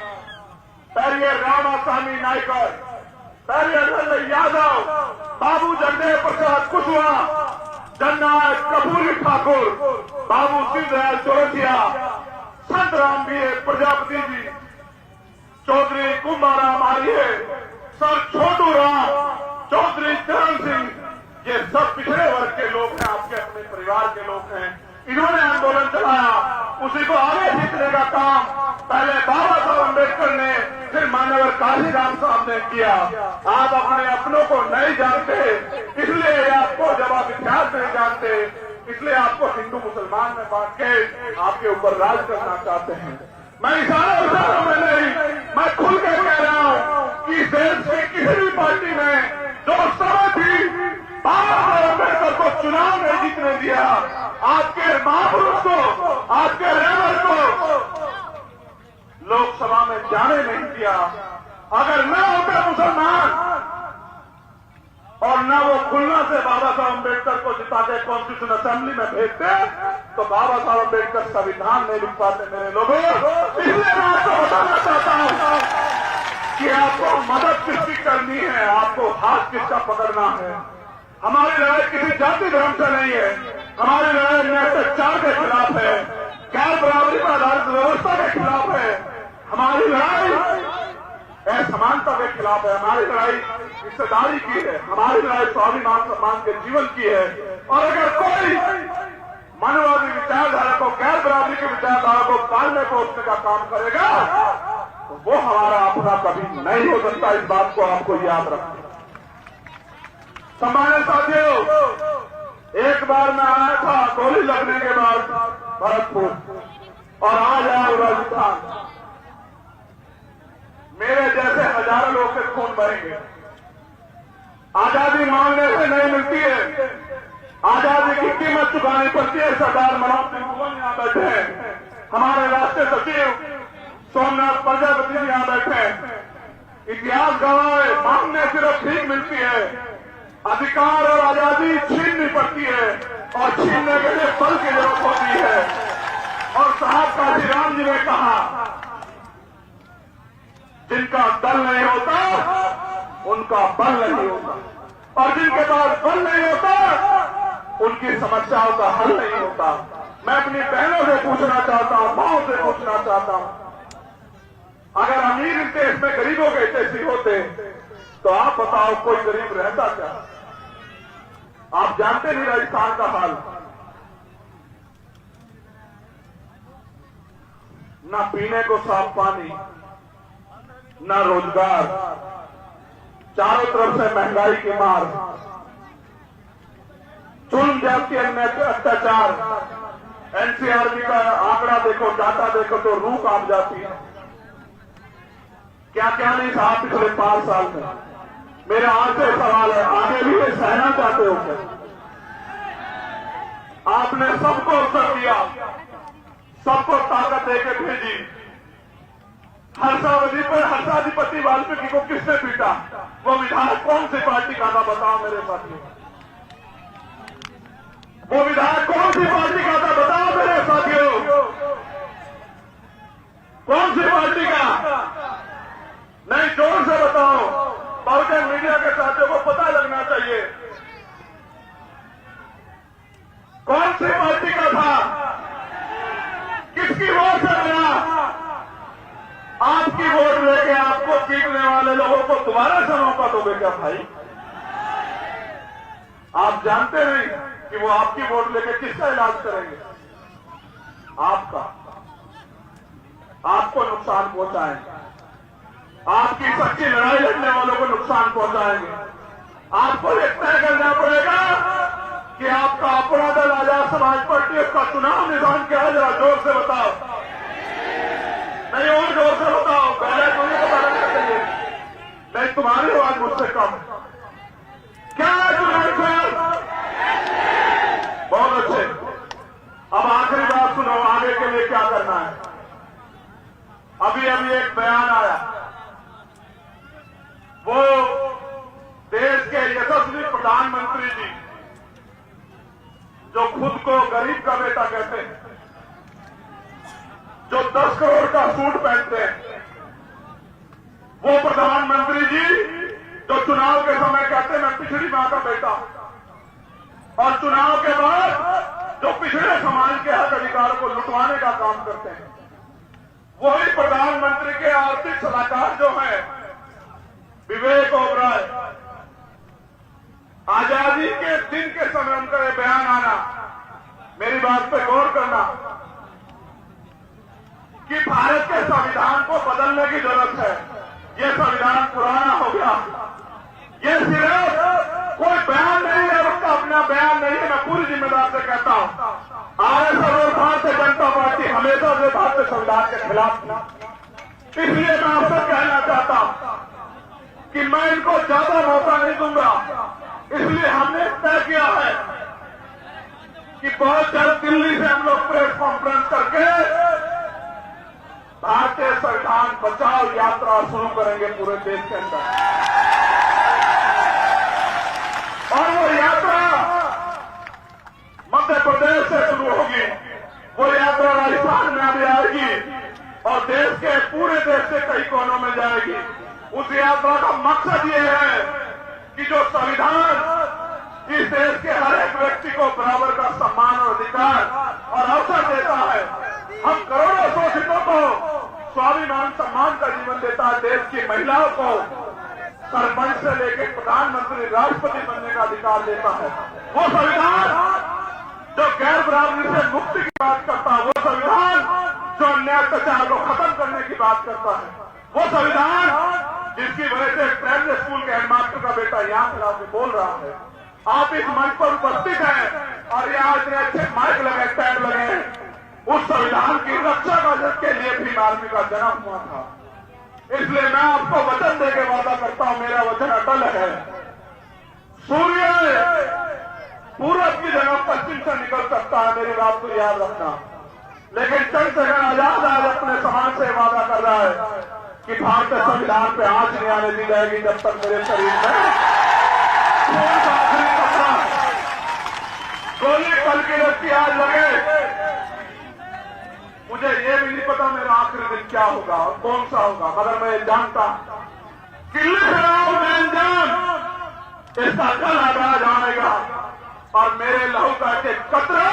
पेरियर रामास्वामी नायकर, पेरियर लल्लू यादव, बाबू जगदेव प्रसाद कुशवाहा, जननायक कर्पूरी ठाकुर, बाबू सिद्धदयाल चौरसिया, संत राम बीए प्रजापति जी, चौधरी कुंभाराम आर्य, सर छोटू राम, चौधरी चरण सिंह, ये सब पिछड़े वर्ग के लोग हैं, आपके अपने परिवार के लोग हैं। इन्होंने आंदोलन चलाया, उसी को आगे खींचने का काम पहले बाबा साहब अम्बेडकर ने, फिर मान्यवर काशीराम साहब ने किया। आप अपने अपनों को नहीं जानते, इसलिए आपको जब आप इतिहास नहीं जानते, इसलिए आपको हिंदू मुसलमान में बांट के आपके ऊपर राज करना चाहते हैं। मैं इशारों में नहीं, मैं खुल के कह रहा हूं कि देश की किसी भी पार्टी में जो समय थी बाबा साहब अम्बेडकर को चुनाव नहीं जीतने दिया, आपके महापुरुष को, आपके लेबर को लोकसभा में जाने नहीं दिया। अगर न होते मुसलमान और न वो खुलना से बाबा साहब अम्बेडकर को जिता के कॉन्स्टिट्यूशन असेंबली में भेजते, तो बाबा साहब अम्बेडकर संविधान नहीं लिख पाते मेरे लोगों। इसलिए मैं आपको बताना चाहता हूं कि आपको मदद किसकी करनी है, आपको हाथ किसका पकड़ना है। हमारी लड़ाई किसी जाति धर्म से नहीं है, हमारी लड़ाई अत्याचार के खिलाफ है, गैर बराबरी पर आधारित व्यवस्था के खिलाफ है, हमारी लड़ाई असमानता के खिलाफ है, हमारी लड़ाई हिस्सेदारी की है, हमारी लड़ाई स्वाभिमान सम्मान के जीवन की है। और अगर कोई मानववादी विचारधारा को, गैर बराबरी की विचारधारा को पालने पोषने का काम करेगा, तो वो हमारा अपना कभी नहीं हो सकता। इस बात को आपको याद रखना। सम्मानित साथियों, एक बार मैं आया था गोली लगने के बाद भरतपुर, और आज आया राजस्थान। मेरे जैसे हजारों लोग के खून बहेंगे। आजादी मांगने से नहीं मिलती है, आजादी की कीमत चुकानी पड़ती है। सरदार मनोज सिंह भुवन यहां बैठे हैं, हमारे राष्ट्रीय सचिव सोमनाथ प्रजापति जी यहां बैठे हैं। इतिहास गवाह है, मांगने सिर्फ ठीक मिलती है, अधिकार और आजादी छीननी पड़ती है, और छीनने के लिए बल की जरूरत होती है। और साहब काशीराम जी ने कहा, जिनका दल नहीं होता उनका बल नहीं होता, और जिनके पास बल नहीं होता उनकी समस्याओं का हल नहीं होता। मैं अपनी बहनों से पूछना चाहता हूं, माओ से पूछना चाहता हूं, अगर अमीर इस देश में गरीबों के हितैषी होते तो आप बताओ कोई गरीब रहता क्या? आप जानते नहीं राजस्थान का हाल, ना पीने को साफ पानी, ना रोजगार, चारों तरफ से महंगाई की मार, जुल्म जाति अत्याचार। एनसीआरबी का आंकड़ा देखो, डाटा देखो तो रूह कांप जाती है। क्या क्या नहीं कहा पिछले 5 साल में। मेरा आपसे सवाल है, आगे भी ये सहना चाहते हो क्या? आपने सबको अवसर दिया, सबको ताकत देकर भेजी। हर्षावधि पर हर्षाधिपति वाल्मीकि को किसने पीटा? वो विधायक कौन सी पार्टी का था बताओ मेरे साथियों? वो विधायक कौन सी पार्टी का था बताओ मेरे साथियों? कौन सी पार्टी का? नहीं, जोर से बताओ, बहुजन मीडिया के साथियों को पता लगना चाहिए कौन सी पार्टी का था, किसकी वोट से मिला? आपकी वोट लेके आपको पीटने वाले लोगों को दोबारा से मौका दोगे क्या भाई? आप जानते नहीं कि वो आपकी वोट लेके किसका इलाज करेंगे? आपका, आपको नुकसान पहुंचाएंगे, आपकी सच्ची लड़ाई लड़ने वालों को नुकसान पहुंचाएंगे। आपको ये तय करना पड़ेगा कि आपका अपना दल आजाद समाज पार्टी, उसका चुनाव निशान क्या है, जरा जोर से बताओ। तुम्हारी आवाज मुझसे कम है। क्या है तुम्हारे ख्याल? बहुत अच्छे। अब आखिरी बात सुनो, आगे के लिए क्या करना है। अभी एक बयान आया, वो देश के यशस्वी प्रधानमंत्री जी जो खुद को गरीब का बेटा कहते हैं, जो 10 करोड़ का सूट पहनते हैं, वो प्रधानमंत्री जी जो चुनाव के समय कहते हैं मैं पिछड़ी मां का बेटा, और चुनाव के बाद जो पिछड़े समाज के हक अधिकार को लुटवाने का काम करते हैं, वही प्रधानमंत्री के आर्थिक सलाहकार जो है विवेक ओबराय, आजादी के दिन के समय उनका ये बयान आना, मेरी बात पे गौर करना कि भारत के संविधान को बदलने की जरूरत है। ये संविधान पुराना हो गया, ये सिर्फ कोई बयान नहीं है, उसका अपना बयान नहीं है। मैं पूरी जिम्मेदार से कहता हूं, आरएसएस और भारतीय जनता पार्टी हमेशा से भारतीय संविधान के खिलाफ थी। इसलिए मैं आपसे कहना चाहता हूं कि मैं इनको ज्यादा मौका नहीं दूंगा। इसलिए हमने तय किया है कि बहुत जल्द दिल्ली से हम लोग प्रेस कॉन्फ्रेंस करके भारतीय संविधान बचाओ यात्रा शुरू करेंगे पूरे देश के अंदर। और वो यात्रा मध्य प्रदेश से शुरू होगी, वो यात्रा राजस्थान में भी आएगी और देश के पूरे देश से कई कोनों में जाएगी। उस यात्रा का मकसद ये है कि जो संविधान इस देश के हर एक व्यक्ति को बराबर का सम्मान और अधिकार और अवसर देता है, हम करोड़ों शोषितों को स्वाभिमान सम्मान का जीवन देता है, देश की महिलाओं को सरपंच से लेकर प्रधानमंत्री राष्ट्रपति बनने का अधिकार देता है, वो संविधान जो गैर बराबरी से मुक्ति की बात करता है, वो संविधान जो अन्याय अत्याचार को खत्म करने की बात करता है, वो संविधान जिसकी वजह से प्राइमरी स्कूल के हेडमास्टर का बेटा यहां खड़ा होकर बोल रहा है। आप इस मंच पर उपस्थित हैं और यहाँ इतने अच्छे माइक लगे, टैग लगे हैं, उस संविधान की रक्षा के लिए भी आदमी का जन्म हुआ था। इसलिए मैं आपको वचन देकर वादा करता हूं, मेरा वचन अटल है। सूर्य पूरब की जगह पश्चिम से निकल सकता है, मेरी बात को याद रखना। लेकिन चंद्रशेखर आजाद आज अपने समाज से वादा कर रहा है कि भारतीय संविधान पे आंच नहीं आने दी जाएगी जब तक मेरे शरीर में खून का आखिरी कतरा गोली कल की रस्सी आज लगे। मुझे ये भी नहीं पता मेरा आखिरी दिन क्या होगा और कौन सा होगा, मगर मैं जानता कि लिख रहा हूं मैं अंजाम इसका कल आगाज आएगा और मेरे लहू का एक कतरा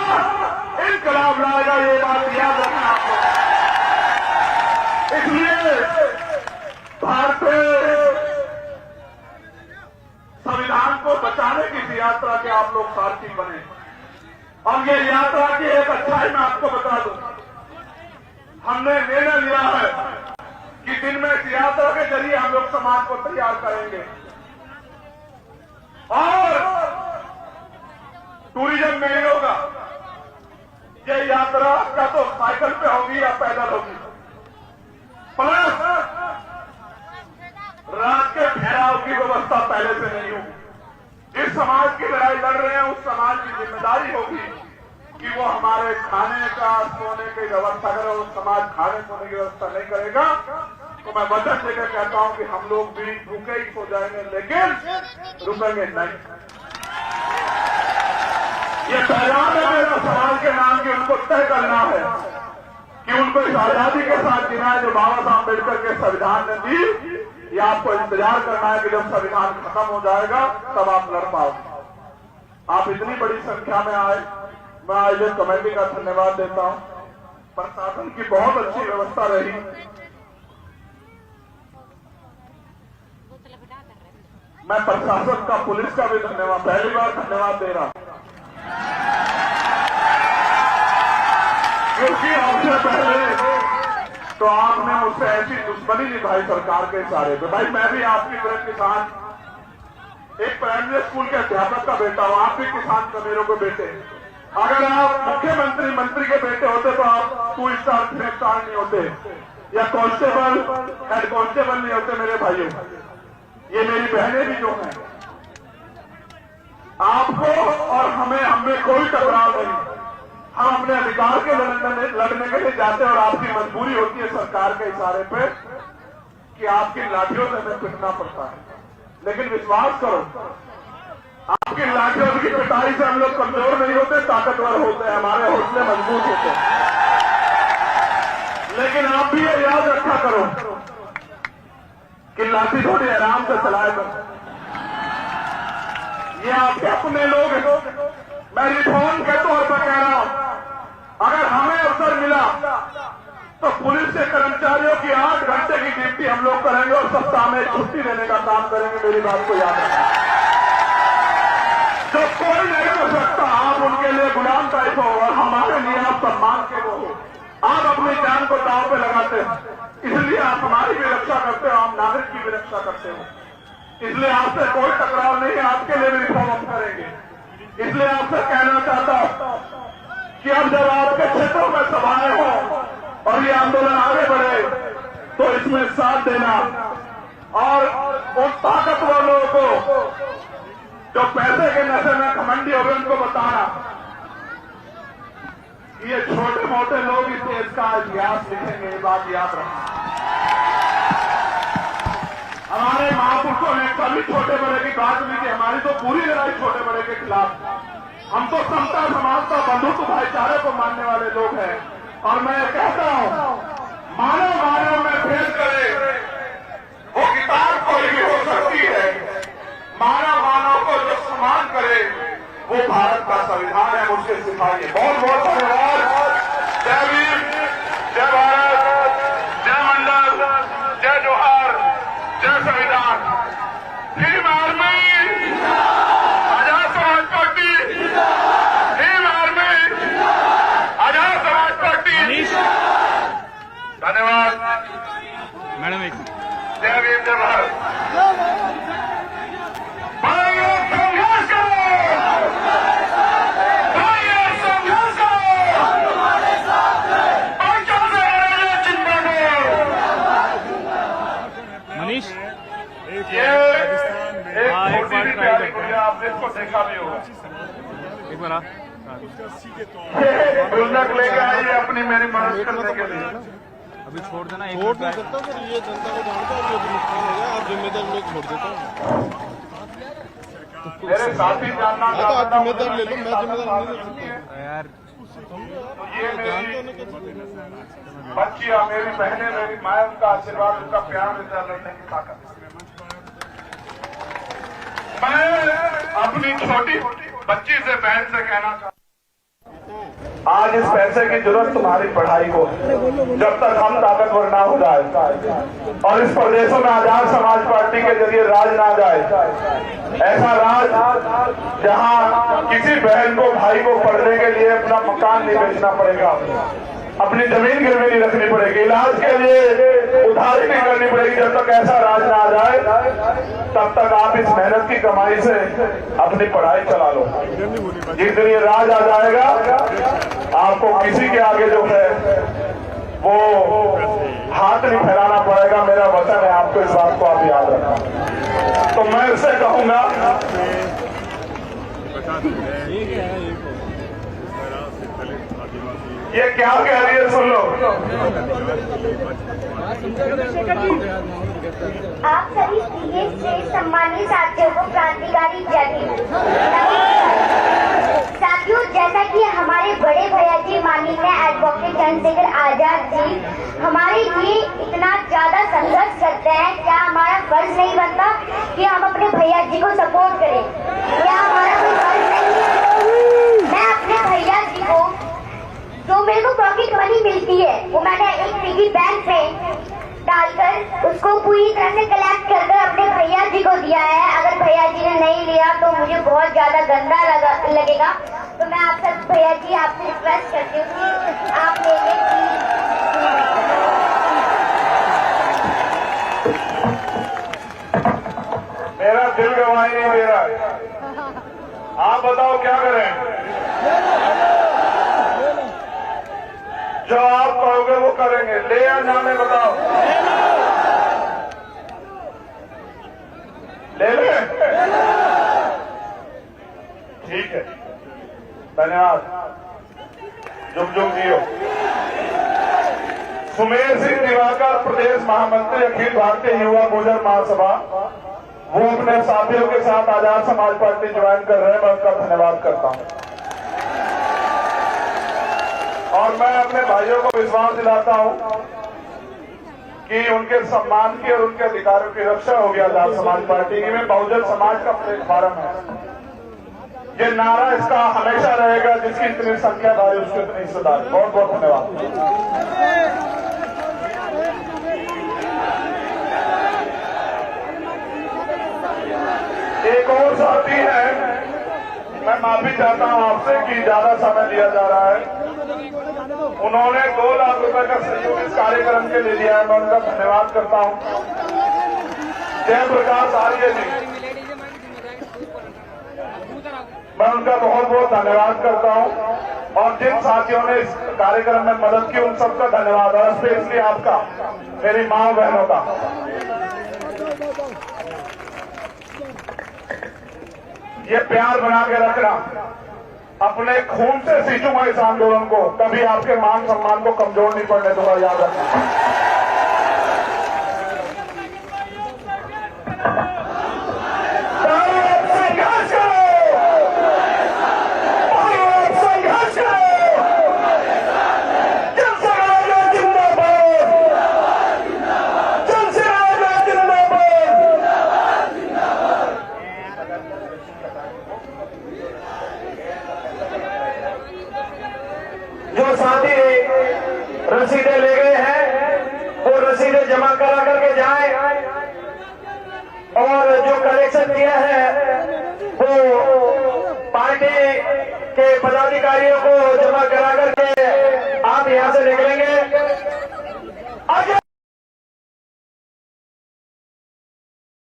इनकलाब लाएगा, ये बात याद रखना आपको। इसलिए भारतीय संविधान को बचाने की इस यात्रा के आप लोग सारथी बने। और ये यात्रा की एक अच्छाई मैं आपको बता दूं, हमने निर्णय लिया है कि दिन में इस यात्रा के जरिए हम लोग समाज को तैयार करेंगे और टूरिज्म में ही होगा। ये यात्रा या तो साइकिल पे होगी या पैदल होगी, प्लस रात के ठहराव की व्यवस्था पहले से नहीं होगी। जिस समाज की लड़ाई लड़ रहे हैं उस समाज की जिम्मेदारी होगी कि वो हमारे खाने का सोने की व्यवस्था करे। उस समाज खाने सोने की व्यवस्था नहीं करेगा तो मैं वचन देकर कहता हूं कि हम लोग भी भूखे ही सो जाएंगे, लेकिन रुकेंगे नहीं। ये पैगाम है मेरा समाज के नाम की, उनको तय करना है कि उनको इस आजादी के साथ जीना है जो बाबा साहब अम्बेडकर के संविधान ने दी। ये आपको इंतजार करना है कि जब संविधान खत्म हो जाएगा तब आप लड़ पाओगे। आप इतनी बड़ी संख्या में आए, मैं आयोजक कमेटी का धन्यवाद देता हूं। प्रशासन की बहुत अच्छी व्यवस्था रही। मैं प्रशासन का, पुलिस का भी धन्यवाद, पहली बार धन्यवाद दे रहा हूं, क्योंकि आपसे पहले तो आपने मुझसे ऐसी दुश्मनी निभाई सरकार के इशारे पे। भाई मैं भी आपकी तरह किसान, एक प्राइमरी स्कूल के अध्यापक का बेटा हूं, आप भी किसान कमेरों के बेटे। अगर आप मुख्यमंत्री मंत्री के बेटे होते तो आप 2 स्टार 3 स्टार नहीं होते या कांस्टेबल हेड कांस्टेबल नहीं होते मेरे भाइयों। ये मेरी बहनें भी जो हैं, आपको और हमें कोई टकराव नहीं। हम अपने अधिकार के लड़ने के लिए जाते हैं और आपकी मजबूरी होती है सरकार के इशारे पे कि आपकी लाठियों से हमें पिटना पड़ता है। लेकिन विश्वास करो, आपकी लाठियों की पिटाई से हम लोग कमजोर नहीं होते, ताकतवर होते हैं, हमारे हौसले मजबूत होते हैं। लेकिन आप भी ये याद रखा करो कि लाठी थोड़ी आराम से चलाया करो। ये आपके अपने लोग हैं। मैं रिफॉर्म के तौर पर कह रहा हूं, अगर हमें अवसर मिला तो पुलिस के कर्मचारियों की 8 घंटे की ड्यूटी हम लोग करेंगे और सप्ताह में छुट्टी देने का काम करेंगे। मेरी बात को याद रखना। जो कोई नहीं कर सकता, आप उनके लिए गुलाम टाइप हो और हमारे लिए आप सम्मान के वो हो। आप अपनी जान को दांव पे लगाते हैं, इसलिए आप हमारी भी रक्षा करते हो, आप नागरिक की भी रक्षा करते हो। इसलिए आपसे कोई टकराव नहीं है, आपके लिए भी रिफॉर्म हम करेंगे। इसलिए आपसे कहना चाहता हूं कि अब जब आपके क्षेत्रों में सभाएं हो और ये आंदोलन आगे बढ़े तो इसमें साथ देना और उन ताकतवर लोगों को जो पैसे के नशे में घमंडी हो गए उनको बताना कि ये छोटे मोटे लोग इस देश का इतिहास लिखेंगे। ये बात याद रखना। हमारे महापुरुषों ने कभी छोटे बड़े की बात नहीं की। हमारी तो पूरी लड़ाई छोटे बड़े के खिलाफ। हम तो समता समानता बंधुत्व भाईचारे को मानने वाले लोग हैं। और मैं कहता हूं, मानव मानव में भेद करे वो किताब कोई भी हो सकती है, मानव मानव को जो सम्मान करे वो भारत का संविधान है, उसके सिपाही। बहुत बहुत धन्यवाद। जय भीम, जय भारत, जय मंडल, जय जोहार, जय संविधान। Bhim army, Azad Samaj party, Bhim army, Azad Samaj party. धन्यवाद मैडम। एक जय भीम, जय भारत। मनीष ये एक छोटी सी प्यारी गुड़िया, आपने इसको देखा भी होगा। एक बार गुल्लक लेके आई है अपनी मेरी मदद करने के लिए। अभी छोड़ देना। एक छोड़ नहीं सकता सर, ये जनता को जानता है, ये नुकसान होगा। आप जिम्मेदार लोग छोड़ देता हूँ। मेरे साथी जानना तो आप चाहता हूं, जिम्मेदार ले लो, मैं जिम्मेदार नहीं ले सकता। यार तो ये मेरी जानते हो ना कैसे। बच्चियां, मेरी बहनें, मेरी माँ, उनका आशीर्वाद, उनका प्यार देता है, लड़ने की ताकत। मैं अपनी छोटी बच्ची से, बहन से कहना चाहता हूं, आज इस पैसे की जरूरत तुम्हारी पढ़ाई को है। जब तक हम ताकतवर ना हो जाए और इस प्रदेशों में आजाद समाज पार्टी के जरिए राज ना जाए, ऐसा राज जहां किसी बहन को, भाई को पढ़ने के लिए अपना मकान नहीं बेचना पड़ेगा, अपनी जमीन गिरवी नहीं रखनी पड़ेगी, इलाज के लिए उधारी नहीं करनी पड़ेगी। जब तक ऐसा राज ना आ जाए तब तक आप इस मेहनत की कमाई से अपनी पढ़ाई चला लो। जिस दिन ये राज आ जाएगा आपको किसी के आगे जो है वो हाथ नहीं फैलाना पड़ेगा। मेरा वचन है आपको, इस बात को आप याद रखना। तो मैं इससे कहूंगा, ये क्या कह रही है सुन लो। आप सभी सीनियर से सम्मानित साथियों को क्रांतिकारी जय भीम। साथियों, जैसा कि हमारे बड़े भैया जी माननीय एडवोकेट चंद्रशेखर आजाद जी हमारे लिए इतना ज्यादा संघर्ष करते हैं, क्या हमारा फर्ज नहीं बनता कि हम अपने भैया जी को सपोर्ट करें? क्या हमारा कोई फर्ज नहीं है? मैं अपने भैया जी को, जो मेरे को पॉकेट मनी मिलती है, वो मैंने एक पिगी बैंक पे डालकर उसको पूरी तरह से कलेक्ट कर अपने भैया जी को दिया है। अगर भैया जी ने नहीं लिया तो मुझे बहुत ज्यादा गंदा लगेगा। तो मैं आप सब भैया जी आपसे रिक्वेस्ट करती हूँ कि आप ले लें। मेरा दिल गवाही नहीं दे रहा है। आप बताओ क्या करें? जो आप कहोगे वो करेंगे। ले या ना, में बताओ। ले लें? ठीक है, धन्यवाद। जुग जुग जियो। सुमेर सिंह दिवाकर, प्रदेश महामंत्री अखिल भारतीय युवा गुर्जर महासभा, वो अपने साथियों के साथ आजाद समाज पार्टी ज्वाइन कर रहे हैं। मैं उनका धन्यवाद करता हूं और मैं अपने भाइयों को विश्वास दिलाता हूं कि उनके सम्मान की और उनके अधिकारों की रक्षा होगी आजाद समाज पार्टी की। में बहुजन समाज का प्लेटफार्म है, ये नारा इसका हमेशा रहेगा, जिसकी इतनी संख्या भारी उसकी इतनी हिस्सेदारी। बहुत बहुत धन्यवाद। एक और साथी है, मैं माफी चाहता हूं आपसे कि ज्यादा समय लिया जा रहा है। उन्होंने 2 लाख रुपए का सहयोग इस कार्यक्रम के लिए दिया है, मैं उनका धन्यवाद करता हूं। जयप्रकाश आर्य जी, मैं उनका बहुत बहुत धन्यवाद करता हूं और जिन साथियों ने इस कार्यक्रम में मदद की उन सबका धन्यवाद, और स्पेशली आपका, मेरी माँ बहनों का। ये प्यार बना के रखना, अपने खून से सींचूंगा इस आंदोलन को, कभी आपके मान सम्मान को कमजोर नहीं पड़ने दूंगा, याद रखना। जो साथी रसीदें ले गए हैं वो रसीदें जमा करा करके जाएं और जो कलेक्शन किया है वो पार्टी के पदाधिकारियों को जमा करा करके आप यहां से निकलें।